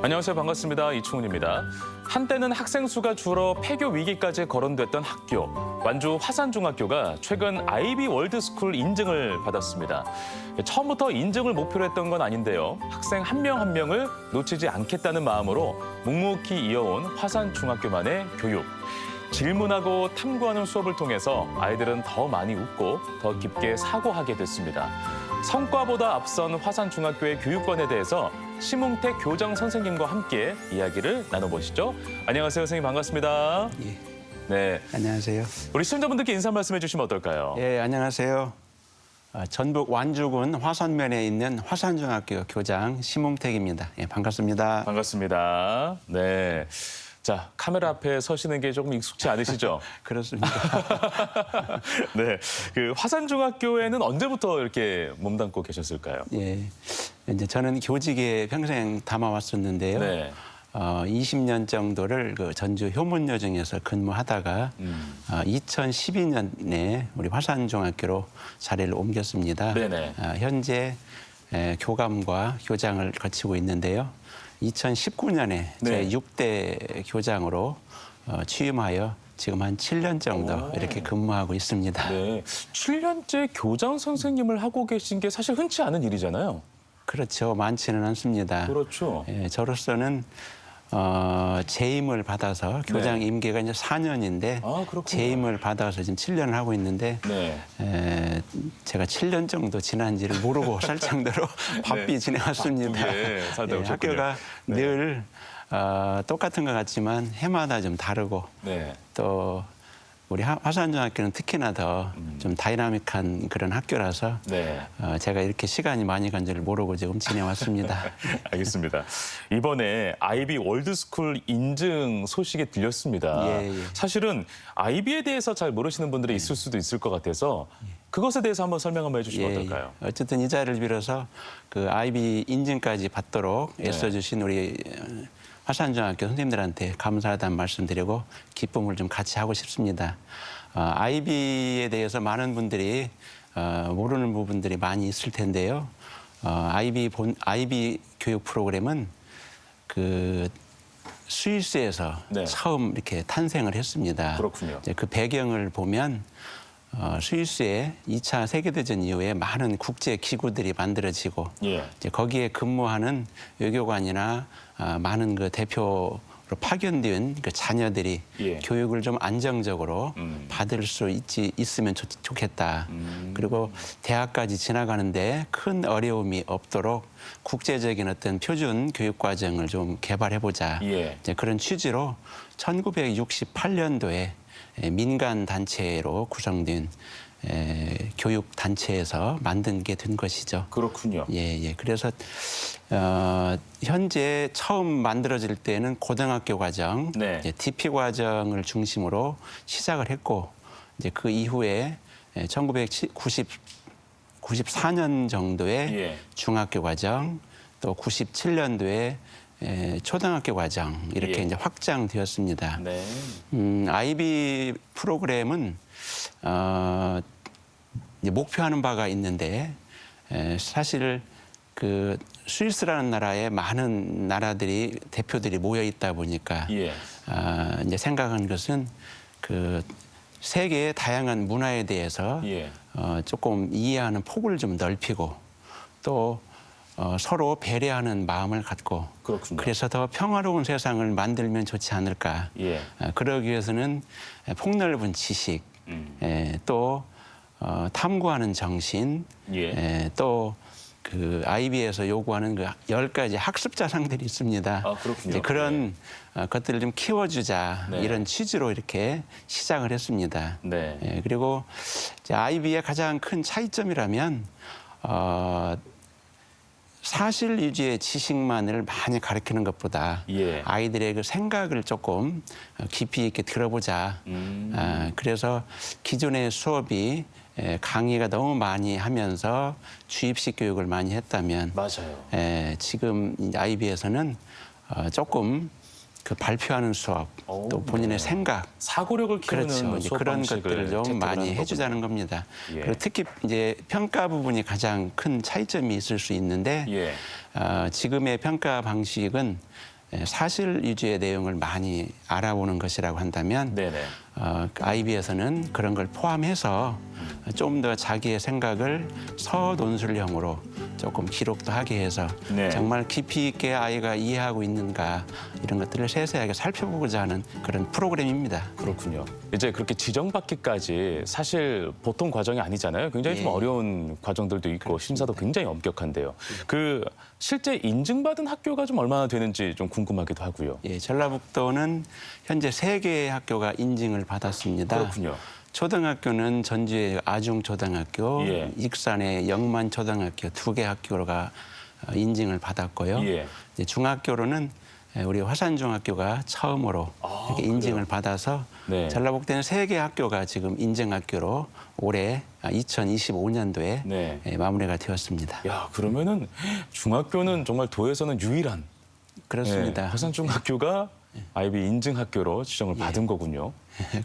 안녕하세요. 반갑습니다. 이충훈입니다. 한때는 학생 수가 줄어 폐교 위기까지 거론됐던 학교. 완주 화산중학교가 최근 아이비 월드스쿨 인증을 받았습니다. 처음부터 인증을 목표로 했던 건 아닌데요. 학생 한 명 한 명을 놓치지 않겠다는 마음으로 묵묵히 이어온 화산중학교만의 교육. 질문하고 탐구하는 수업을 통해서 아이들은 더 많이 웃고 더 깊게 사고하게 됐습니다. 성과보다 앞선 화산중학교의 교육관에 대해서 심웅택 교장 선생님과 함께 이야기를 나눠보시죠. 안녕하세요, 선생님 반갑습니다. 예. 네, 안녕하세요. 우리 시청자분들께 인사 말씀해 주시면 어떨까요? 예, 안녕하세요. 전북 완주군 화산면에 있는 화산중학교 교장 심웅택입니다. 예, 반갑습니다. 반갑습니다. 네. 자, 카메라 앞에 서시는 게 조금 익숙치 않으시죠? 그렇습니다. 네. 그 화산중학교에는 언제부터 이렇게 몸담고 계셨을까요? 예, 이제 저는 교직에 평생 담아왔었는데요. 네. 20년 정도를 그 전주 효문여중에서 근무하다가 2012년에 우리 화산중학교로 자리를 옮겼습니다. 네네. 현재 교감과 교장을 거치고 있는데요. 2019년에 네. 제 6대 교장으로 취임하여 지금 한 7년 정도 이렇게 근무하고 있습니다. 네. 7년째 교장 선생님을 하고 계신 게 사실 흔치 않은 일이잖아요. 그렇죠. 많지는 않습니다. 그렇죠. 예, 저로서는 재임을 받아서 교장 임기가 이제 4년인데 아, 그렇군요. 재임을 받아서 지금 7년을 하고 있는데 네. 제가 7년 정도 지난지를 모르고 살 정도로 바삐 지내왔습니다. 바쁘게 살다 오셨군요. 학교가 네. 늘 똑같은 것 같지만 해마다 좀 다르고 네. 또 우리 화산중학교는 특히나 더 좀 다이나믹한 그런 학교라서 네. 제가 이렇게 시간이 많이 간 줄 모르고 지금 지내왔습니다. 알겠습니다. 이번에 아이비 월드스쿨 인증 소식이 들렸습니다. 예, 예. 사실은 아이비에 대해서 잘 모르시는 분들이 있을 수도 있을 것 같아서 그것에 대해서 한번 설명 한번 해주시면 어떨까요? 어쨌든 이 자리를 빌어서 그 아이비 인증까지 받도록 애써주신 우리 화산중학교 선생님들한테 감사하다는 말씀드리고 기쁨을 좀 같이 하고 싶습니다. 아이비에 대해서 많은 분들이 모르는 부분들이 많이 있을 텐데요. 아이비 교육 프로그램은 그 스위스에서 네. 처음 이렇게 탄생을 했습니다. 그렇군요. 이제 그 배경을 보면 스위스의 2차 세계대전 이후에 많은 국제 기구들이 만들어지고 예. 이제 거기에 근무하는 외교관이나 많은 그 대표로 파견된 그 자녀들이 예. 교육을 좀 안정적으로 받을 수 있으면 좋겠다. 그리고 대학까지 지나가는데 큰 어려움이 없도록 국제적인 어떤 표준 교육 과정을 좀 개발해보자. 예. 이제 그런 취지로 1968년도에 민간 단체로 구성된 교육 단체에서 만든 게 된 것이죠. 그렇군요. 예. 그래서 현재 처음 만들어질 때는 고등학교 과정, 네. 이제 DP 과정을 중심으로 시작을 했고, 이제 그 이후에 1994년 정도에 예. 중학교 과정, 또 97년도에 초등학교 과정 이렇게 예. 이제 확장되었습니다. 네. 아이비 프로그램은 이제 목표하는 바가 있는데 사실 그 스위스라는 나라에 많은 나라들이 대표들이 모여 있다 보니까 예. 이제 생각한 것은 그 세계의 다양한 문화에 대해서 예. 조금 이해하는 폭을 좀 넓히고 또 서로 배려하는 마음을 갖고 그렇군요. 그래서 더 평화로운 세상을 만들면 좋지 않을까. 예. 그러기 위해서는 폭넓은 지식, 또 탐구하는 정신, 또 그 아이비에서 요구하는 그 10가지 학습 자산들이 있습니다. 아, 그렇군요. 이제 그런 것들을 좀 키워주자 네. 이런 취지로 이렇게 시작을 했습니다. 네. 그리고 이제 아이비의 가장 큰 차이점이라면 사실 위주의 지식만을 많이 가르치는 것보다 예. 아이들의 그 생각을 조금 깊이 있게 들어보자. 그래서 기존의 수업이 강의가 너무 많이 하면서 주입식 교육을 많이 했다면 맞아요. 지금 아이비에서는 조금 그 발표하는 수업, 또 본인의 네. 생각, 사고력을 키우는 그렇죠. 이제 수업 그런 방식을 것들을 좀 채택을 많이 하는 해주자는 거군요. 겁니다. 예. 그리고 특히 이제 평가 부분이 가장 큰 차이점이 있을 수 있는데 예. 지금의 평가 방식은 사실 위주의 내용을 많이 알아보는 것이라고 한다면 네네. IB에서는 그런 걸 포함해서 좀 더 자기의 생각을 서논술형으로 조금 기록도 하게 해서 네. 정말 깊이 있게 아이가 이해하고 있는가 이런 것들을 세세하게 살펴보고자 하는 그런 프로그램입니다. 그렇군요. 이제 그렇게 지정받기까지 사실 보통 과정이 아니잖아요. 굉장히 좀 예. 어려운 과정들도 있고 심사도 굉장히 엄격한데요. 그 실제 인증받은 학교가 좀 얼마나 되는지 좀 궁금하기도 하고요. 예, 전라북도는 현재 3개의 학교가 인증을 받았습니다. 그렇군요. 초등학교는 전주의 아중초등학교, 예. 익산의 영만초등학교 2개 학교가 인증을 받았고요. 예. 이제 중학교로는 우리 화산중학교가 처음으로 이렇게 인증을 받아서 네. 전라북도는 3개 학교가 지금 인증학교로 올해 2025년도에 네. 마무리가 되었습니다. 야, 그러면은 중학교는 정말 도에서는 유일한 그렇습니다. 화산중학교가 아이비 인증 학교로 지정을 받은 거군요.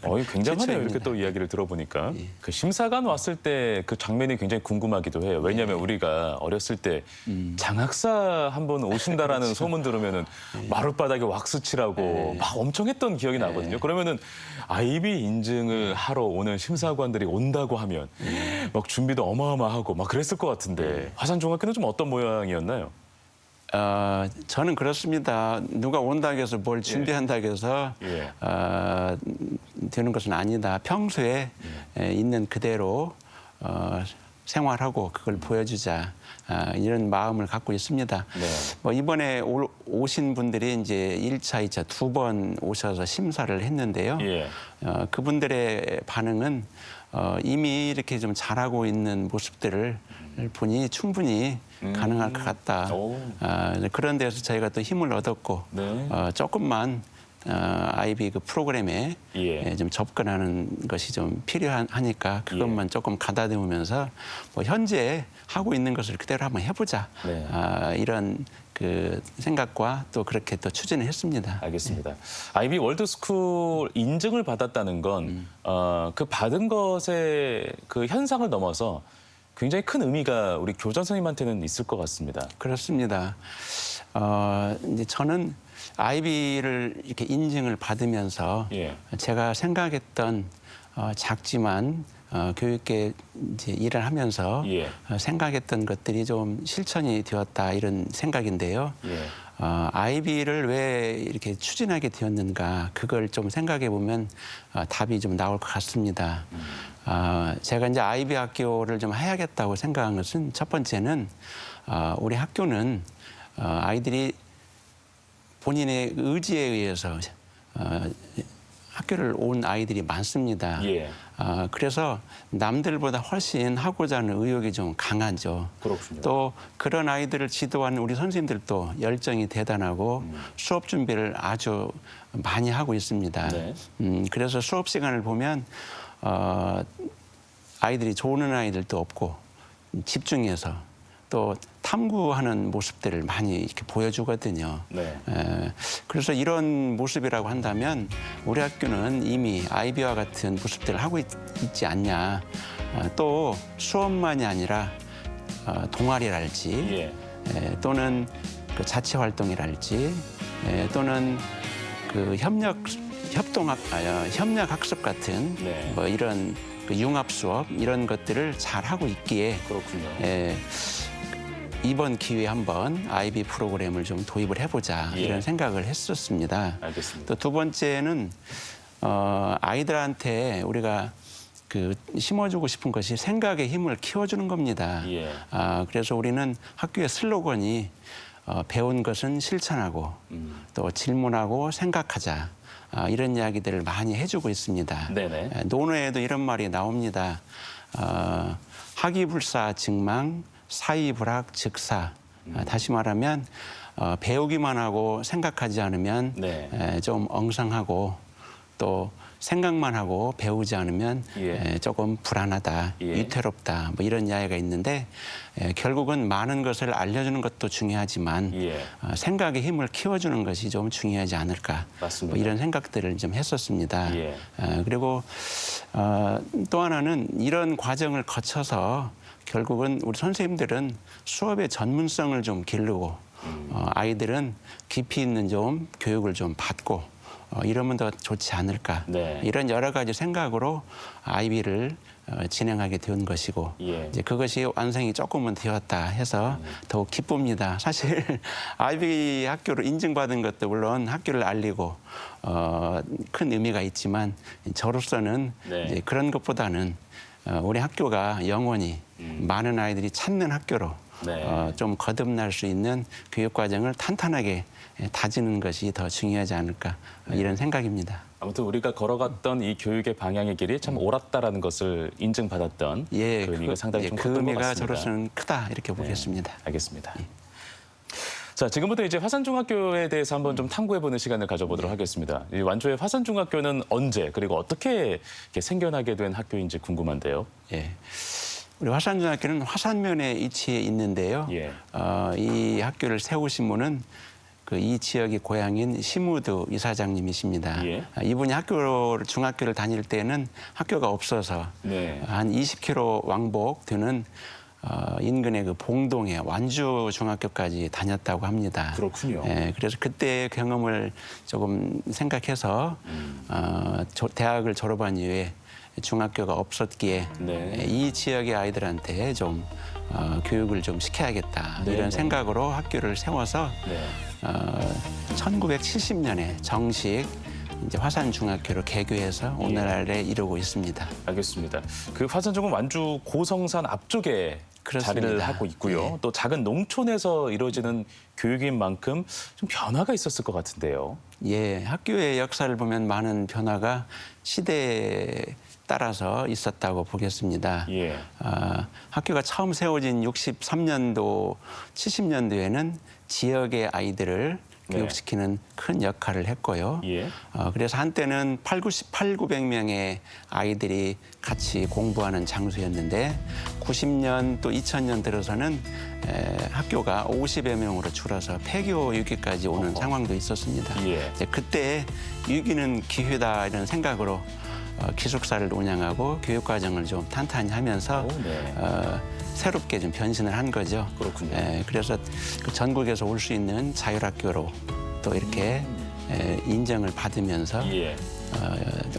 굉장하네요. 이렇게 최초입니다. 또 이야기를 들어보니까. 그 심사관 왔을 때 그 장면이 굉장히 궁금하기도 해요. 왜냐하면 우리가 어렸을 때 장학사 한 번 오신다라는 소문 들으면은 마룻바닥에 왁스 칠하고 막 엄청 했던 기억이 나거든요. 그러면은 아이비 인증을 하러 오는 심사관들이 온다고 하면 막 준비도 어마어마하고 막 그랬을 것 같은데 화산중학교는 좀 어떤 모양이었나요? 저는 그렇습니다. 누가 온다고 해서 뭘 준비한다고 해서 예. 되는 것은 아니다. 평소에 있는 그대로 생활하고 그걸 보여주자. 이런 마음을 갖고 있습니다. 네. 뭐 이번에 오신 분들이 이제 1차, 2차 2번 오셔서 심사를 했는데요. 예. 그분들의 반응은 이미 이렇게 좀 잘하고 있는 모습들을 보니 충분히 가능할 것 같다. 오. 그런 데서 저희가 또 힘을 얻었고 네. 조금만 아이비 그 프로그램에 예. 좀 접근하는 것이 좀 필요하니까 그것만 조금 가다듬으면서 뭐 현재 하고 있는 것을 그대로 한번 해보자. 네. 이런 그 생각과 또 그렇게 또 추진을 했습니다. 알겠습니다. 아이비 월드스쿨 인증을 받았다는 건 그 받은 것의 그 현상을 넘어서 굉장히 큰 의미가 우리 교장 선생님한테는 있을 것 같습니다. 그렇습니다. 이제 저는 아이비를 이렇게 인증을 받으면서 예. 제가 생각했던 작지만 교육계 이제 일을 하면서 예. 생각했던 것들이 좀 실천이 되었다 이런 생각인데요. 예. 아이비를 왜 이렇게 추진하게 되었는가 그걸 좀 생각해 보면 답이 좀 나올 것 같습니다. 제가 이제 아이비 학교를 좀 해야겠다고 생각한 것은 첫 번째는 우리 학교는 아이들이 본인의 의지에 의해서 학교를 온 아이들이 많습니다. 예. 그래서 남들보다 훨씬 하고자 하는 의욕이 좀 강하죠. 그렇군요. 또 그런 아이들을 지도하는 우리 선생님들도 열정이 대단하고 수업 준비를 아주 많이 하고 있습니다. 네. 그래서 수업 시간을 보면 아이들이 조는 아이들도 없고 집중해서 또 탐구하는 모습들을 많이 이렇게 보여주거든요. 네. 그래서 이런 모습이라고 한다면 우리 학교는 이미 아이비와 같은 모습들을 하고 있지 않냐. 또 수업만이 아니라 동아리랄지 또는 그 자체 활동이랄지 또는 그 협력 학습 같은 네. 뭐 이런 그 융합 수업 이런 것들을 잘 하고 있기에 그렇군요. 이번 기회에 한번 아이비 프로그램을 좀 도입을 해보자 이런 생각을 했었습니다. 알겠습니다. 또 두 번째는 아이들한테 우리가 그 심어주고 싶은 것이 생각의 힘을 키워주는 겁니다. 예. 그래서 우리는 학교의 슬로건이 배운 것은 실천하고 또 질문하고 생각하자. 이런 이야기들을 많이 해주고 있습니다. 네네. 논어에도 이런 말이 나옵니다. 학이불사 증망, 사이불학 즉사. 다시 말하면 배우기만 하고 생각하지 않으면 네. 좀 엉성하고 또 생각만 하고 배우지 않으면 조금 불안하다, 위태롭다 뭐 이런 이야기가 있는데 결국은 많은 것을 알려주는 것도 중요하지만 생각의 힘을 키워주는 것이 좀 중요하지 않을까 맞습니다. 뭐 이런 생각들을 좀 했었습니다. 그리고 또 하나는 이런 과정을 거쳐서 결국은 우리 선생님들은 수업의 전문성을 좀 기르고 아이들은 깊이 있는 좀 교육을 좀 받고 이러면 더 좋지 않을까. 네. 이런 여러 가지 생각으로 아이비를 진행하게 된 것이고 예. 이제 그것이 완성이 조금은 되었다 해서 더욱 기쁩니다. 사실 아이비 학교로 인증받은 것도 물론 학교를 알리고 큰 의미가 있지만 저로서는 네. 이제 그런 것보다는 우리 학교가 영원히 많은 아이들이 찾는 학교로 네. 좀 거듭날 수 있는 교육 과정을 탄탄하게 다지는 것이 더 중요하지 않을까 이런 생각입니다. 아무튼 우리가 걸어갔던 이 교육의 방향의 길이 참 옳았다라는 것을 인증받았던 그 의미가 상당히 좀 그 컸던 것 의미가 같습니다. 저로서는 크다 이렇게 보겠습니다. 알겠습니다. 자, 지금부터 이제 화산중학교에 대해서 한번 좀 탐구해보는 시간을 가져보도록 하겠습니다. 이 완주의 화산중학교는 언제 그리고 어떻게 이렇게 생겨나게 된 학교인지 궁금한데요. 예. 우리 화산중학교는 화산면에 위치해 있는데요. 예. 이 학교를 세우신 분은 이 지역의 고향인 시무드 이사장님이십니다. 예. 이분이 중학교를 다닐 때는 학교가 없어서 네. 한 20km 왕복 되는 인근의 그 봉동에 완주 중학교까지 다녔다고 합니다. 그렇군요. 예, 그래서 그때의 경험을 조금 생각해서 대학을 졸업한 이후에 중학교가 없었기에 네. 이 지역의 아이들한테 좀 교육을 좀 시켜야겠다 네, 이런 네. 생각으로 학교를 세워서 네. 1970년에 정식 이제 화산중학교로 개교해서 오늘날에 이루고 있습니다. 알겠습니다. 그 화산중은 완주 고성산 앞쪽에 그렇습니다. 자리를 하고 있고요. 예. 또 작은 농촌에서 이루어지는 교육인 만큼 좀 변화가 있었을 것 같은데요. 예, 학교의 역사를 보면 많은 변화가 시대에 따라서 있었다고 보겠습니다. 예. 학교가 처음 세워진 63년도, 70년도에는 지역의 아이들을 네. 교육시키는 큰 역할을 했고요. 예. 그래서 한때는 900명의 아이들이 같이 공부하는 장소였는데 90년 또 2000년 들어서는 학교가 50여 명으로 줄어서 폐교 위기까지 오는 상황도 있었습니다. 예. 이제 그때 위기는 기회다 이런 생각으로 기숙사를 운영하고 교육 과정을 좀 탄탄히 하면서 오, 네. 새롭게 좀 변신을 한 거죠. 그렇군요. 그래서 그 전국에서 올 수 있는 자율학교로 또 이렇게 인정을 받으면서 예.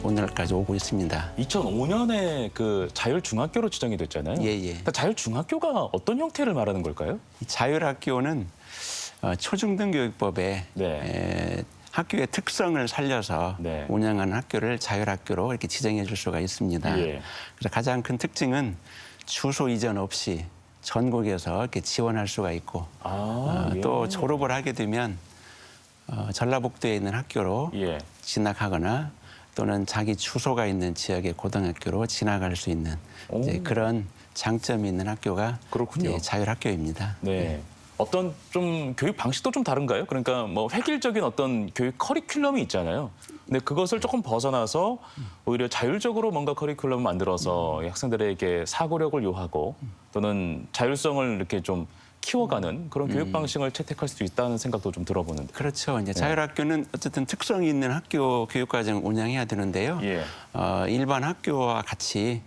오늘까지 오고 있습니다. 2005년에 그 자율중학교로 지정이 됐잖아요. 예, 예. 그러니까 자율중학교가 어떤 형태를 말하는 걸까요? 이 자율학교는 초중등교육법에 네. 학교의 특성을 살려서 네. 운영하는 학교를 자율학교로 이렇게 지정해 줄 수가 있습니다. 예. 그래서 가장 큰 특징은 주소 이전 없이 전국에서 이렇게 지원할 수가 있고 예. 또 졸업을 하게 되면 전라북도에 있는 학교로 예. 진학하거나 또는 자기 주소가 있는 지역의 고등학교로 진학할 수 있는 이제 그런 장점이 있는 학교가 그렇군요. 이제 자율학교입니다. 네. 어떤 좀 교육 방식도 좀 다른가요? 그러니까 뭐 획일적인 어떤 교육 커리큘럼이 있잖아요. 근데 그것을 조금 벗어나서 오히려 자율적으로 뭔가 커리큘럼을 만들어서 학생들에게 사고력을 요하고 또는 자율성을 이렇게 좀 키워가는 그런 교육 방식을 채택할 수도 있다는 생각도 좀 들어보는데. 그렇죠. 이제 자율학교는 어쨌든 특성이 있는 학교 교육과정을 운영해야 되는데요. 예. 일반 학교와 같이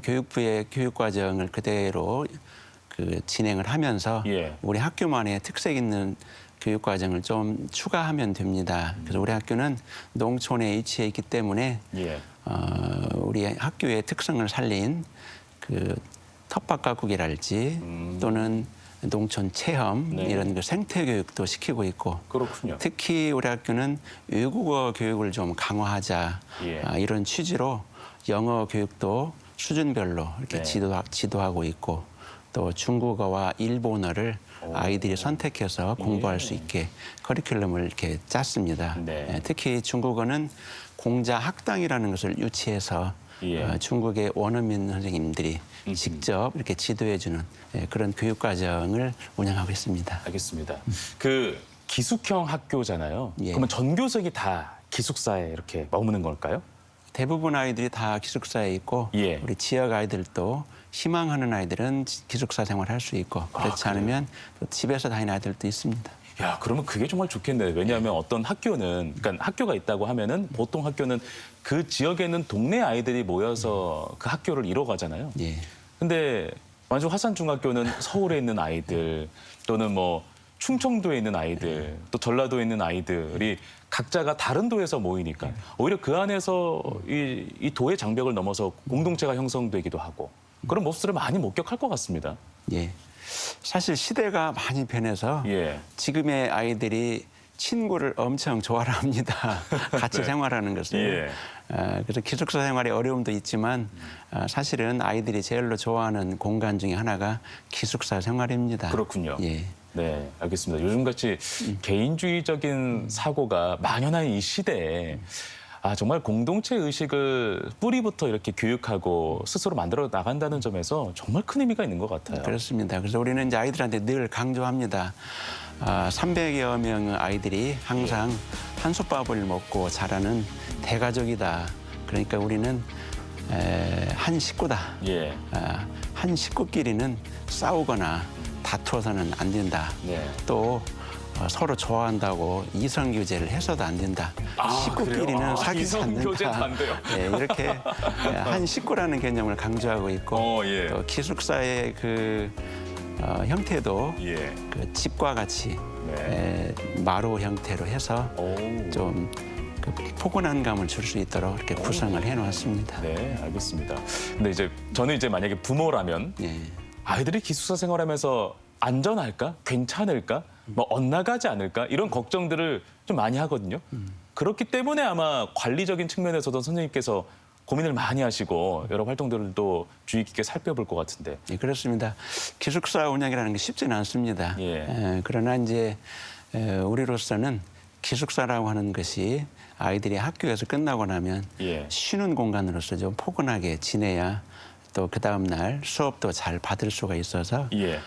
교육부의 교육과정을 그대로 진행을 하면서 예. 우리 학교만의 특색 있는 교육 과정을 좀 추가하면 됩니다. 그래서 우리 학교는 농촌에 위치해 있기 때문에 예. 우리 학교의 특성을 살린 그 텃밭 가꾸기랄지 또는 농촌 체험 네. 이런 그 생태 교육도 시키고 있고 그렇군요. 특히 우리 학교는 외국어 교육을 좀 강화하자 예. 이런 취지로 영어 교육도 수준별로 이렇게 네. 지도하고 있고 또 중국어와 일본어를 아이들이 선택해서 공부할 수 있게 커리큘럼을 이렇게 짰습니다. 네. 특히 중국어는 공자 학당이라는 것을 유치해서 예. 중국의 원어민 선생님들이 직접 이렇게 지도해주는 그런 교육 과정을 운영하고 있습니다. 알겠습니다. 그 기숙형 학교잖아요. 예. 그러면 전교생이 다 기숙사에 이렇게 머무는 걸까요? 대부분 아이들이 다 기숙사에 있고 예. 우리 지역 아이들도 희망하는 아이들은 기숙사 생활할 수 있고 그렇지 그래요? 않으면 또 집에서 다니는 아이들도 있습니다. 야, 그러면 그게 정말 좋겠네요. 왜냐하면 어떤 학교는, 그러니까 학교가 있다고 하면은 보통 학교는 그 지역에는 동네 아이들이 모여서 그 학교를 이뤄가잖아요. 예. 근데 완주 화산중학교는 서울에 있는 아이들 또는 뭐 충청도에 있는 아이들, 또 전라도에 있는 아이들이 각자가 다른 도에서 모이니까 오히려 그 안에서 이 도의 장벽을 넘어서 공동체가 형성되기도 하고 그런 모습들을 많이 목격할 것 같습니다. 예. 사실 시대가 많이 변해서 예. 지금의 아이들이 친구를 엄청 좋아라 합니다. 같이 네. 생활하는 것을. 예. 그래서 기숙사 생활의 어려움도 있지만 사실은 아이들이 제일로 좋아하는 공간 중에 하나가 기숙사 생활입니다. 그렇군요. 예. 네, 알겠습니다. 요즘같이 개인주의적인 사고가 만연한 이 시대에 정말 공동체 의식을 뿌리부터 이렇게 교육하고 스스로 만들어 나간다는 점에서 정말 큰 의미가 있는 것 같아요. 그렇습니다. 그래서 우리는 이제 아이들한테 늘 강조합니다. 300여 명의 아이들이 항상 한솥밥을 먹고 자라는 대가족이다. 그러니까 우리는 한 식구다. 예. 한 식구끼리는 싸우거나 다투어서는 안 된다. 네. 또 서로 좋아한다고 이성 교제를 해서도 안 된다. 식구끼리는 그래요? 사귀지 이성 교제도 않는다. 안 돼요? 예, 이렇게 한 식구라는 개념을 강조하고 있고 예. 또 기숙사의 그 형태도 예. 그 집과 같이 네. 마루 형태로 해서 오. 좀 그 포근한 감을 줄 수 있도록 이렇게 구성을 해놓았습니다. 네, 알겠습니다. 근데 이제 저는 이제 만약에 부모라면 예. 아이들이 기숙사 생활하면서 안전할까? 괜찮을까? 뭐 엇나가지 않을까? 이런 걱정들을 좀 많이 하거든요. 그렇기 때문에 아마 관리적인 측면에서도 선생님께서 고민을 많이 하시고 여러 활동들도 주의 깊게 살펴볼 것 같은데. 예, 그렇습니다. 기숙사 운영이라는 게 쉽지는 않습니다. 예. 그러나 이제 우리로서는 기숙사라고 하는 것이 아이들이 학교에서 끝나고 나면 예. 쉬는 공간으로서 좀 포근하게 지내야 또 그 다음 날 수업도 잘 받을 수가 있어서 예.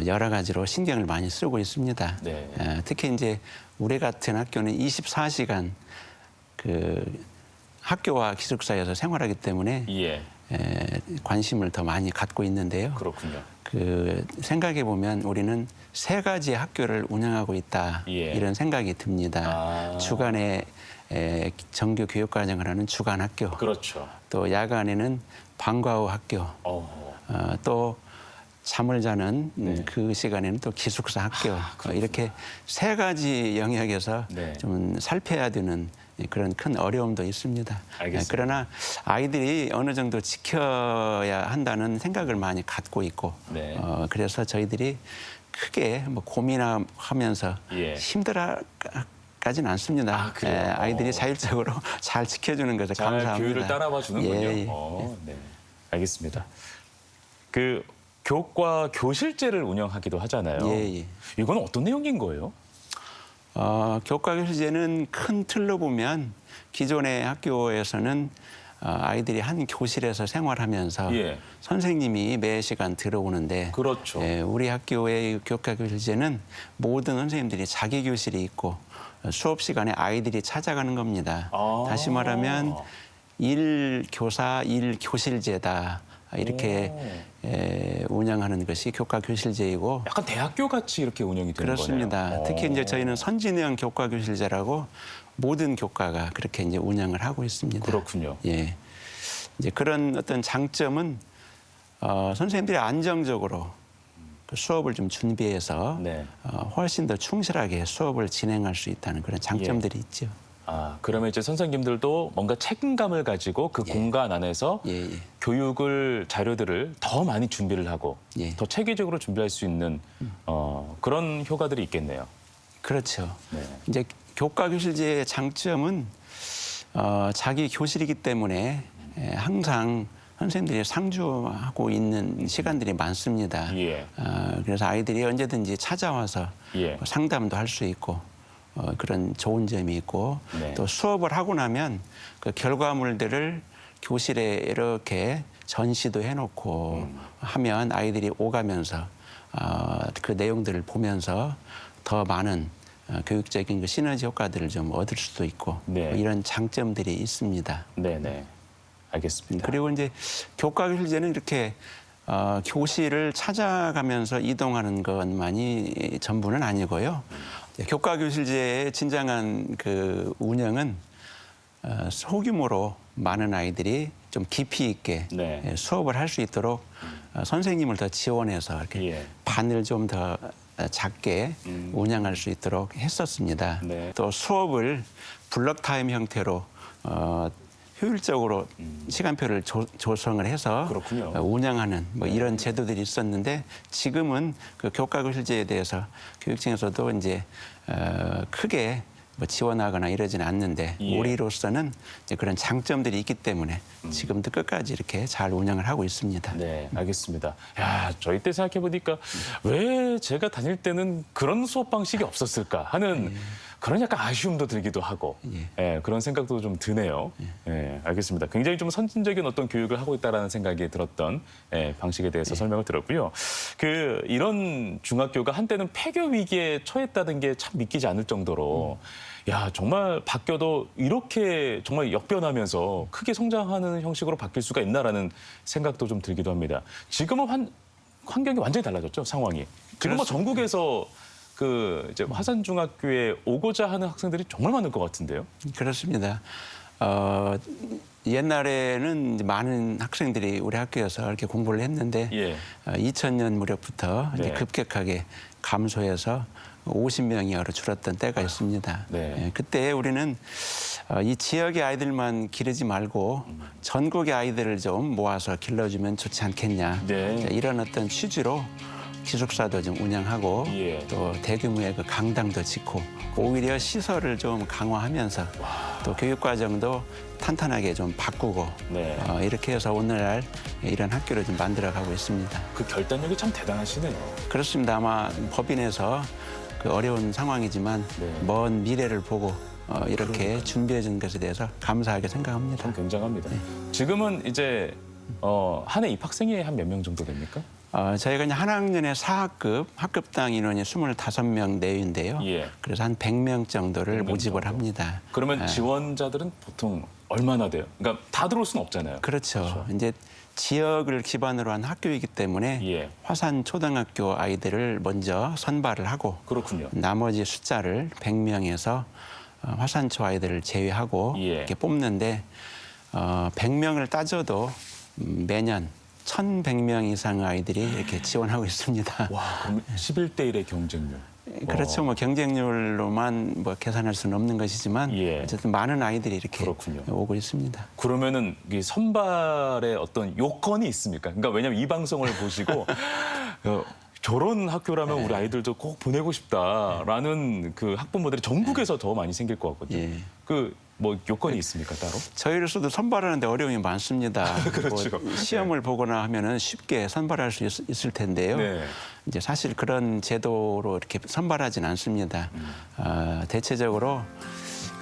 여러 가지로 신경을 많이 쓰고 있습니다. 네. 특히 이제 우리 같은 학교는 24시간 그 학교와 기숙사에서 생활하기 때문에 예. 관심을 더 많이 갖고 있는데요. 그렇군요. 그 생각해 보면 우리는 세 가지 학교를 운영하고 있다 예. 이런 생각이 듭니다. 주간에 정규 교육과정을 하는 주간 학교, 그렇죠. 또 야간에는 방과 후 학교, 또 잠을 자는 그 시간에는 또 기숙사 학교 이렇게 세 가지 영역에서 네. 좀 살펴야 되는 그런 큰 어려움도 있습니다. 알겠습니다. 그러나 아이들이 어느 정도 지켜야 한다는 생각을 많이 갖고 있고 네. 그래서 저희들이 크게 뭐 고민하면서 예. 힘들어까지는 않습니다. 그래요? 아이들이 자율적으로 잘 지켜주는 것을 잘 감사합니다. 교육을 따라봐 주는군요. 예, 예. 네. 알겠습니다. 그 교과 교실제를 운영하기도 하잖아요. 예, 예. 이건 어떤 내용인 거예요? 교과 교실제는 큰 틀로 보면 기존의 학교에서는 아이들이 한 교실에서 생활하면서 예. 선생님이 매 시간 들어오는데 그렇죠. 우리 학교의 교과 교실제는 모든 선생님들이 자기 교실이 있고 수업 시간에 아이들이 찾아가는 겁니다. 다시 말하면 일교사 일교실제다. 이렇게 운영하는 것이 교과 교실제이고 약간 대학교 같이 이렇게 운영이 되는 그렇습니다. 거네요. 특히 이제 저희는 선진형 교과 교실제라고 모든 교과가 그렇게 이제 운영을 하고 있습니다. 그렇군요. 예. 이제 그런 어떤 장점은 선생님들이 안정적으로 그 수업을 좀 준비해서 네. 훨씬 더 충실하게 수업을 진행할 수 있다는 그런 장점들이 있죠. 그러면 이제 선생님들도 뭔가 책임감을 가지고 그 공간 안에서 예, 예. 교육을 자료들을 더 많이 준비를 하고 예. 더 체계적으로 준비할 수 있는 그런 효과들이 있겠네요. 그렇죠. 네. 이제 교과 교실제의 장점은 자기 교실이기 때문에 항상 선생님들이 상주하고 있는 시간들이 많습니다. 예. 그래서 아이들이 언제든지 찾아와서 예. 상담도 할 수 있고 그런 좋은 점이 있고 네. 또 수업을 하고 나면 그 결과물들을 교실에 이렇게 전시도 해놓고 하면 아이들이 오가면서 그 내용들을 보면서 더 많은 교육적인 그 시너지 효과들을 좀 얻을 수도 있고 네. 이런 장점들이 있습니다. 네네. 알겠습니다. 그리고 이제 교과 교실제는 이렇게 교실을 찾아가면서 이동하는 것만이 전부는 아니고요. 교과 교실제의 진정한 그 운영은 소규모로 많은 아이들이 좀 깊이 있게 네. 수업을 할 수 있도록 선생님을 더 지원해서 이렇게 예. 반을 좀 더 작게 운영할 수 있도록 했었습니다. 네. 또 수업을 블럭 타임 형태로 효율적으로 시간표를 조성을 해서 그렇군요. 운영하는 뭐 이런 제도들이 있었는데 지금은 그 교과교실제에 대해서 교육청에서도 이제 크게 뭐 지원하거나 이러지는 않는데 예. 우리로서는 이제 그런 장점들이 있기 때문에 지금도 끝까지 이렇게 잘 운영을 하고 있습니다. 네, 알겠습니다. 야, 저희 때 생각해 보니까 왜 제가 다닐 때는 그런 수업 방식이 없었을까 하는 그런 약간 아쉬움도 들기도 하고 예, 그런 생각도 좀 드네요. 예, 알겠습니다. 굉장히 좀 선진적인 어떤 교육을 하고 있다라는 생각이 들었던 방식에 대해서 설명을 들었고요. 이런 중학교가 한때는 폐교 위기에 처했다는 게 참 믿기지 않을 정도로 야, 정말 바뀌어도 이렇게 정말 역변하면서 크게 성장하는 형식으로 바뀔 수가 있나라는 생각도 좀 들기도 합니다. 지금은 환경이 완전히 달라졌죠, 상황이. 지금 뭐 전국에서 이제 화산중학교에 오고자 하는 학생들이 정말 많을 것 같은데요. 그렇습니다. 옛날에는 이제 많은 학생들이 우리 학교에서 이렇게 공부를 했는데 예. 2000년 무렵부터 이제 네. 급격하게 감소해서 50명 이하로 줄었던 때가 있습니다. 네. 예, 그때 우리는 이 지역의 아이들만 기르지 말고 전국의 아이들을 좀 모아서 길러주면 좋지 않겠냐. 네. 자, 이런 어떤 취지로 기숙사도 좀 운영하고 예. 또 대규모의 그 강당도 짓고 오히려 시설을 좀 강화하면서 또 교육과정도 탄탄하게 좀 바꾸고 네. 이렇게 해서 오늘날 이런 학교를 좀 만들어가고 있습니다. 그 결단력이 참 대단하시네요. 그렇습니다. 아마 법인에서 그 어려운 상황이지만 네. 먼 미래를 보고 이렇게 준비해 준 것에 대해서 감사하게 생각합니다. 참 굉장합니다. 지금은 이제 한 해 입학생이 한 몇 명 정도 됩니까? 저희가 이제 한 학년에 4학급, 학급당 인원이 25명 내외인데요. 예. 그래서 한 100명 정도를 100명 모집을 정도. 합니다. 그러면 지원자들은 보통 얼마나 돼요? 그러니까 다 들어올 수는 없잖아요. 그렇죠. 이제 지역을 기반으로 한 학교이기 때문에 예. 화산 초등학교 아이들을 먼저 선발을 하고 그렇군요. 나머지 숫자를 100명에서 화산초 아이들을 제외하고 예. 이렇게 뽑는데 100명을 따져도 매년 1,100명 이상의 아이들이 이렇게 지원하고 있습니다. 와, 그럼 11대 1의 경쟁률. 그렇죠. 뭐 경쟁률로만 뭐 계산할 수는 없는 것이지만 예. 어쨌든 많은 아이들이 이렇게 그렇군요. 오고 있습니다. 그러면은 이 선발의 어떤 요건이 있습니까? 그러니까 왜냐하면 이 방송을 보시고 저런 학교라면 우리 아이들도 꼭 보내고 싶다라는 그 학부모들이 전국에서 더 많이 생길 것 같거든요. 예. 뭐 요건이 있습니까 따로? 저희로서도 선발하는데 어려움이 많습니다. 그렇죠. 뭐 시험을 보거나 하면은 쉽게 선발할 수 있을 텐데요. 네. 이제 사실 그런 제도로 이렇게 선발하진 않습니다. 대체적으로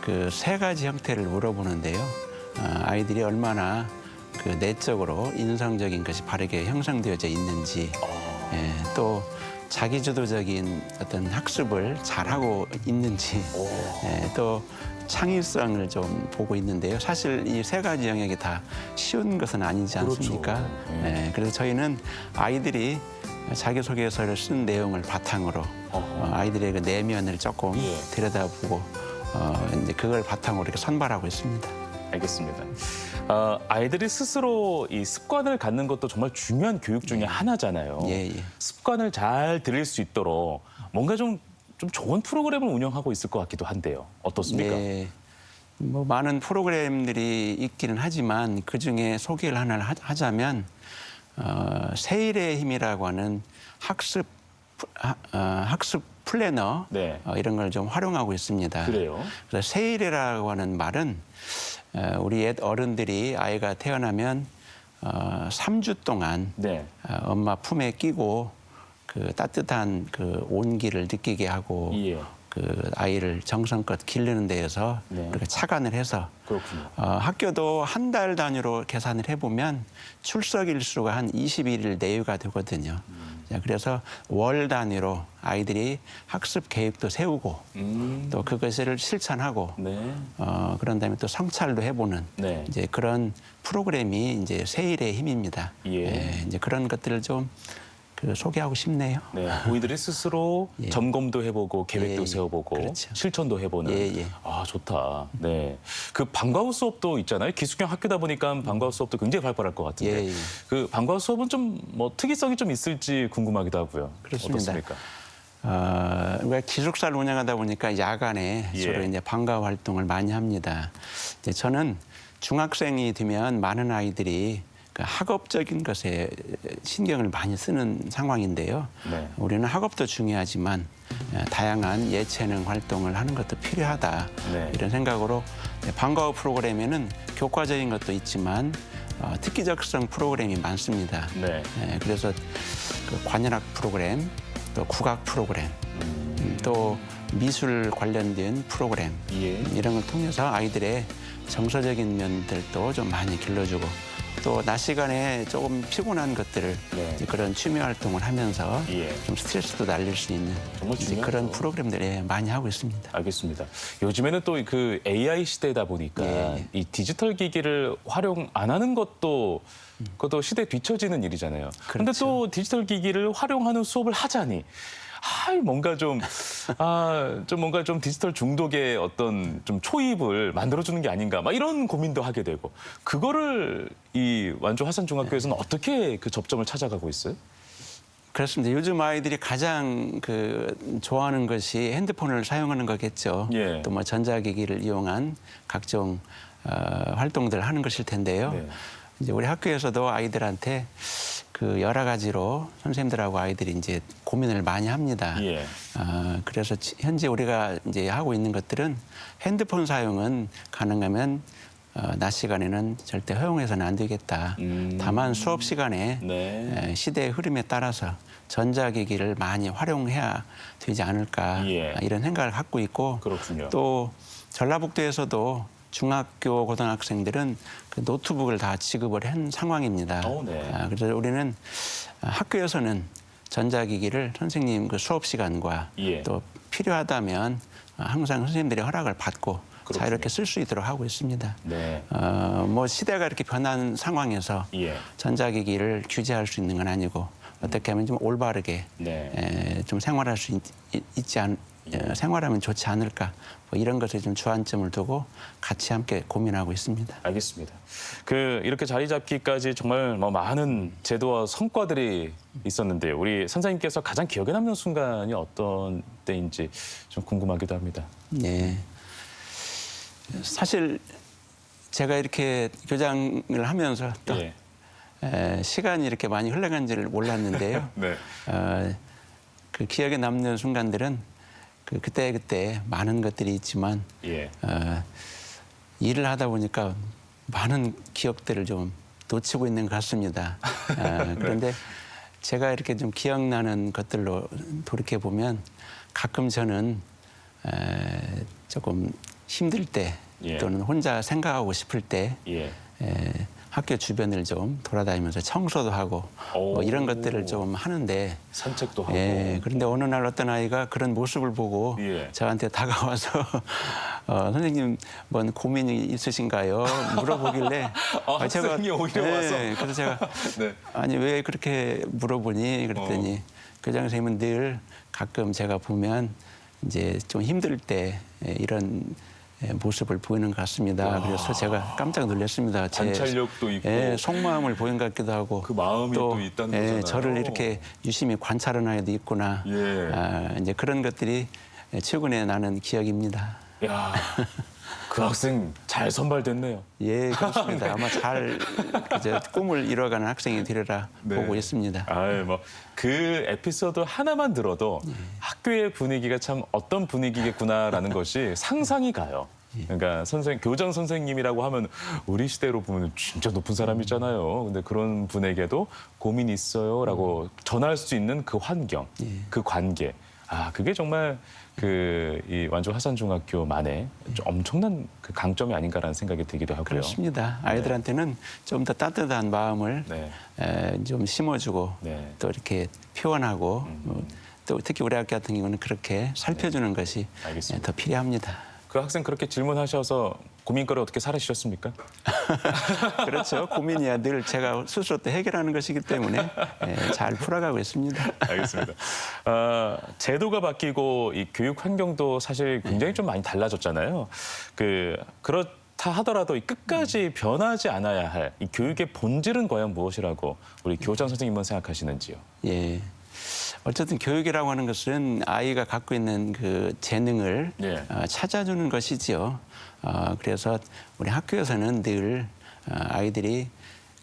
그 3가지 형태를 물어보는데요. 아이들이 얼마나 그 내적으로 인성적인 것이 바르게 형성되어져 있는지, 또 자기주도적인 어떤 학습을 잘하고 있는지, 또 창의성을 좀 보고 있는데요. 사실 이 3가지 영역이 다 쉬운 것은 아니지 않습니까? 그렇죠. 그래서 저희는 아이들이 자기소개서를 쓴 내용을 바탕으로 아이들의 그 내면을 조금 예. 들여다보고 이제 그걸 바탕으로 이렇게 선발하고 있습니다. 알겠습니다. 아이들이 스스로 이 습관을 갖는 것도 정말 중요한 교육 중에 하나잖아요. 예, 예. 습관을 잘 들일 수 있도록 뭔가 좀 좋은 프로그램을 운영하고 있을 것 같기도 한데요. 어떻습니까? 네. 뭐 많은 프로그램들이 있기는 하지만 그중에 소개를 하나 하자면 세일의 힘이라고 하는 학습 플래너 네. 이런 걸 좀 활용하고 있습니다. 그래요? 그래서 세일이라고 하는 말은 우리 옛 어른들이 아이가 태어나면 3주 동안 네. 엄마 품에 끼고 그 따뜻한 그 온기를 느끼게 하고 예. 그 아이를 정성껏 기르는 데에서 네. 우리가 착안을 해서 그렇군요. 학교도 한 달 단위로 계산을 해보면 출석 일수가 한 21일 내외가 되거든요. 자, 그래서 월 단위로 아이들이 학습 계획도 세우고 또 그것을 실천하고 네. 그런 다음에 또 성찰도 해보는 네. 이제 그런 프로그램이 이제 세일의 힘입니다. 예. 이제 그런 것들을 좀 그 소개하고 싶네요. 네, 고인들이 스스로 예. 점검도 해보고 계획도 예, 예. 세워보고 그렇죠. 실천도 해보는. 예, 예. 아, 좋다. 네, 그 방과후 수업도 있잖아요. 기숙형 학교다 보니까 방과후 수업도 굉장히 활발할 것 같은데 예, 예. 그 방과후 수업은 좀 뭐 특이성이 좀 있을지 궁금하기도 하고요. 그렇습니다. 어떻습니까? 우리가 기숙사를 운영하다 보니까 야간에 예. 주로 이제 방과 활동을 많이 합니다. 이제 저는 중학생이 되면 많은 아이들이 그 학업적인 것에 신경을 많이 쓰는 상황인데요. 네. 우리는 학업도 중요하지만 다양한 예체능 활동을 하는 것도 필요하다. 네. 이런 생각으로 방과후 프로그램에는 교과적인 것도 있지만 특기적성 프로그램이 많습니다. 네. 그래서 그 관현악 프로그램, 또 국악 프로그램, 또 미술 관련된 프로그램 예. 이런 걸 통해서 아이들의 정서적인 면들도 좀 많이 길러주고 또 낮 시간에 조금 피곤한 것들을 네. 이제 그런 취미 활동을 하면서 예. 좀 스트레스도 날릴 수 있는 정말 이제 중요하죠. 그런 프로그램들을 많이 하고 있습니다. 알겠습니다. 요즘에는 또 그 AI 시대다 보니까 예. 이 디지털 기기를 활용 안 하는 것도 그것도 시대에 뒤처지는 일이잖아요. 그런데 그렇죠. 또 디지털 기기를 활용하는 수업을 하자니 뭔가 좀 뭔가 좀 디지털 중독의 어떤 좀 초입을 만들어주는 게 아닌가 막 이런 고민도 하게 되고 그거를 이 완주 화산중학교에서는 어떻게 그 접점을 찾아가고 있어요? 그렇습니다. 요즘 아이들이 가장 그 좋아하는 것이 핸드폰을 사용하는 거겠죠. 예. 또 뭐 전자기기를 이용한 각종 활동들을 하는 것일 텐데요. 네. 이제 우리 학교에서도 아이들한테 그 여러 가지로 선생님들하고 아이들이 이제 고민을 많이 합니다. 예. 그래서 현재 우리가 이제 하고 있는 것들은 핸드폰 사용은 가능하면 낮 시간에는 절대 허용해서는 안 되겠다. 다만 수업 시간에 네. 시대의 흐름에 따라서 전자기기를 많이 활용해야 되지 않을까 예. 이런 생각을 갖고 있고 그렇군요. 또 전라북도에서도 중학교 고등학생들은 그 노트북을 다 지급을 한 상황입니다. 네. 그래서 우리는 학교에서는 전자기기를 선생님 그 수업 시간과 예. 또 필요하다면 항상 선생님들의 허락을 받고 그렇군요. 자유롭게 쓸 수 있도록 하고 있습니다. 네. 뭐 시대가 이렇게 변한 상황에서 예. 전자기기를 규제할 수 있는 건 아니고 어떻게 하면 좀 올바르게 네. 좀 생활할 수 있지 생활하면 좋지 않을까 뭐 이런 것에 좀 주안점을 두고 같이 함께 고민하고 있습니다. 알겠습니다. 이렇게 자리 잡기까지 정말 뭐 많은 제도와 성과들이 있었는데요. 우리 선생님께서 가장 기억에 남는 순간이 어떤 때인지 좀 궁금하기도 합니다. 네. 사실 제가 이렇게 교장을 하면서 또 예. 시간이 이렇게 많이 흘러간지를 몰랐는데요. 네. 그 기억에 남는 순간들은 그때 많은 것들이 있지만 예. 일을 하다 보니까 많은 기억들을 좀 놓치고 있는 것 같습니다. 그런데 제가 이렇게 좀 기억나는 것들로 돌이켜 보면 가끔 저는 조금 힘들 때 예. 또는 혼자 생각하고 싶을 때 예. 학교 주변을 좀 돌아다니면서 청소도 하고 뭐 이런 것들을 좀 하는데 산책도 하고. 그런데 어느 날 어떤 아이가 그런 모습을 보고 예. 저한테 다가와서 선생님 뭔 고민이 있으신가요? 물어보길래 학생이 오히려 와서? 그래서 제가 네. 아니 왜 그렇게 물어보니 그랬더니 교장 선생님은 늘 가끔 제가 보면 이제 좀 힘들 때 이런 모습을 보이는 것 같습니다. 그래서 제가 깜짝 놀랐습니다. 관찰력도 있고. 속마음을 보인 것 같기도 하고. 그 마음이 또 있다는 거잖아요. 저를 이렇게 유심히 관찰하는 아이도 있구나. 예. 이제 그런 것들이 최근에 나는 기억입니다. 야, 그 학생 잘 선발됐네요. 예, 그렇습니다. 아마 잘 이제 꿈을 이뤄가는 학생이 되리라 네. 보고 있습니다. 그 에피소드 하나만 들어도 학교의 분위기가 참 어떤 분위기겠구나라는 것이 상상이 가요. 그러니까 교장 선생님이라고 하면 우리 시대로 보면 진짜 높은 사람이잖아요. 근데 그런 분에게도 고민이 있어요라고 전할 수 있는 그 환경, 그 관계. 그게 정말 이 완주 화산중학교만의 좀 엄청난 그 강점이 아닌가라는 생각이 들기도 하고요. 그렇습니다. 아이들한테는 좀 더 따뜻한 마음을 네. 좀 심어주고 네. 또 이렇게 표현하고 또 특히 우리 학교 같은 경우는 그렇게 살펴주는 것이 알겠습니다. 더 필요합니다. 그 학생 그렇게 질문하셔서 고민거리 어떻게 살아주셨습니까? 그렇죠. 고민이야 늘 제가 스스로 또 해결하는 것이기 때문에 잘 풀어가고 있습니다. 알겠습니다. 제도가 바뀌고 이 교육 환경도 사실 굉장히 좀 많이 달라졌잖아요. 그렇다 하더라도 이 끝까지 변하지 않아야 할 이 교육의 본질은 과연 무엇이라고 우리 교장 선생님은 생각하시는지요? 예. 어쨌든 교육이라고 하는 것은 아이가 갖고 있는 그 재능을 예. 찾아주는 것이지요. 그래서 우리 학교에서는 늘 아이들이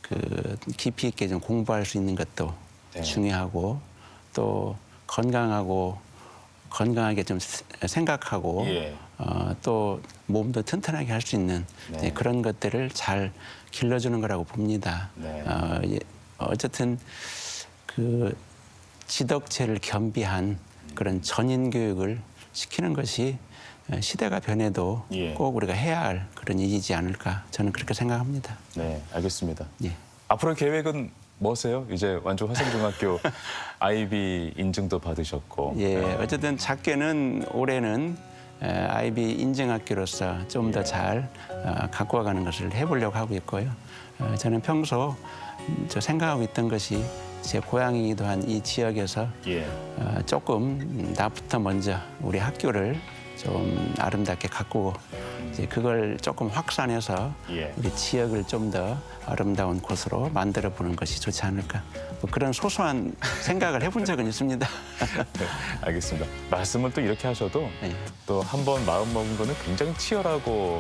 그 깊이 있게 좀 공부할 수 있는 것도 네. 중요하고 또 건강하게 좀 생각하고 예. 또 몸도 튼튼하게 할 수 있는 네. 그런 것들을 잘 길러주는 거라고 봅니다. 네. 어쨌든 그 지덕체를 겸비한 그런 전인 교육을 시키는 것이 시대가 변해도 예. 꼭 우리가 해야 할 그런 일이지 않을까 저는 그렇게 생각합니다. 네, 알겠습니다. 예. 앞으로 계획은 뭐세요? 이제 완주 화성중학교 IB 인증도 받으셨고. 예, 어쨌든 작게는 올해는 IB 인증학교로서 좀 더 잘 갖고 와가는 것을 해보려고 하고 있고요. 저는 평소 저 생각하고 있던 것이 제 고향이기도 한 이 지역에서 예. 조금 나부터 먼저 우리 학교를 좀 아름답게 가꾸고 이제 그걸 조금 확산해서 예. 우리 지역을 좀 더 아름다운 곳으로 만들어 보는 것이 좋지 않을까 뭐 그런 소소한 생각을 해본 적은 있습니다. 네, 알겠습니다. 말씀을 또 이렇게 하셔도 네. 또 한 번 마음 먹은 거는 굉장히 치열하고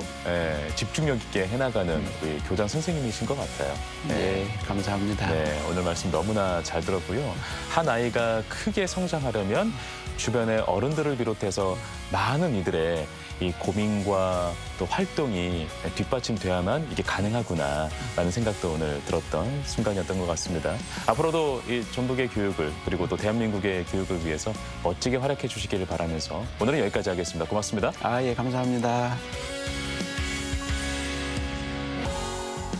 집중력 있게 해나가는 우리 교장 선생님이신 것 같아요. 네, 감사합니다. 네, 오늘 말씀 너무나 잘 들었고요. 한 아이가 크게 성장하려면 주변의 어른들을 비롯해서 많은 이들의 이 고민과 또 활동이 뒷받침돼야만 이게 가능하구나라는 생각도 오늘 들었던 순간이었던 것 같습니다. 앞으로도 이 전북의 교육을 그리고 또 대한민국의 교육을 위해서 멋지게 활약해 주시기를 바라면서 오늘은 여기까지 하겠습니다. 고맙습니다. 예, 감사합니다.